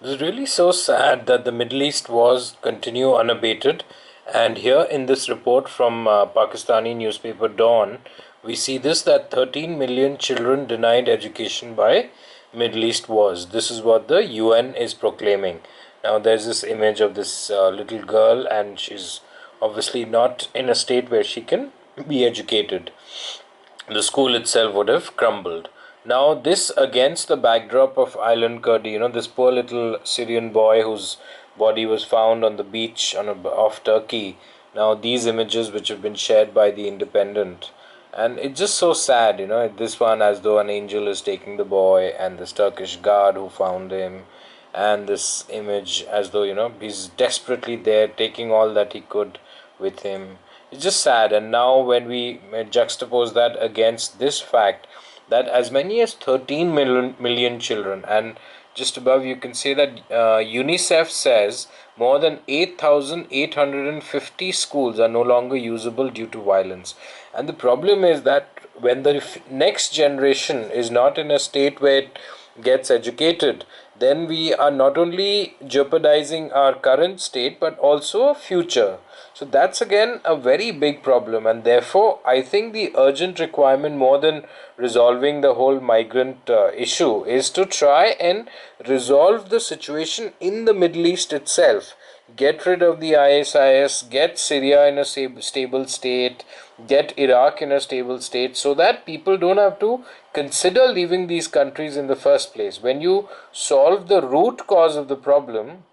It's really so sad that the Middle East wars continue unabated. And here in this report from Pakistani newspaper Dawn, we see this that 13 million children denied education by Middle East wars. This is what the UN is proclaiming. Now, there's this image of this little girl, and she's obviously not in a state where she can be educated. The school itself would have crumbled. Now, this against the backdrop of Aylan Kurdi, this poor little Syrian boy whose body was found on the beach off Turkey. Now, these images which have been shared by the Independent, and it's just so sad, this one as though an angel is taking the boy, and this Turkish guard who found him, and this image as though he's desperately there taking all that he could with him. It's just sad. And now when we juxtapose that against this fact that as many as 13 million children, and just above you can see that UNICEF says more than 8,850 schools are no longer usable due to violence. And the problem is that when the next generation is not in a state where it gets educated, then we are not only jeopardizing our current state but also a future. So that's again a very big problem, and therefore I think the urgent requirement, more than resolving the whole migrant issue, is to try and resolve the situation in the Middle East itself. Get rid of the ISIS, get Syria in a stable state, get Iraq in a stable state, so that people don't have to consider leaving these countries in the first place. When you solve the root cause of the problem,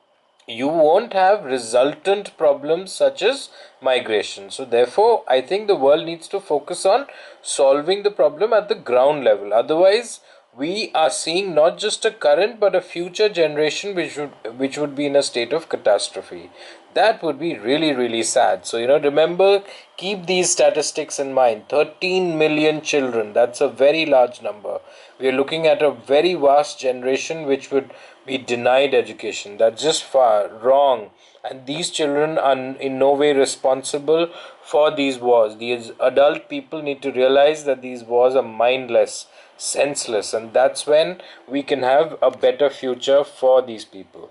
you won't have resultant problems such as migration. So, therefore, I think the world needs to focus on solving the problem at the ground level. Otherwise, we are seeing not just a current but a future generation which would be in a state of catastrophe. That would be really, really sad. So, remember, keep these statistics in mind. 13 million children, that's a very large number. We are looking at a very vast generation which would be denied education. That's just far wrong. And these children are in no way responsible for these wars. These adult people need to realize that these wars are mindless, senseless, and that's when we can have a better future for these people.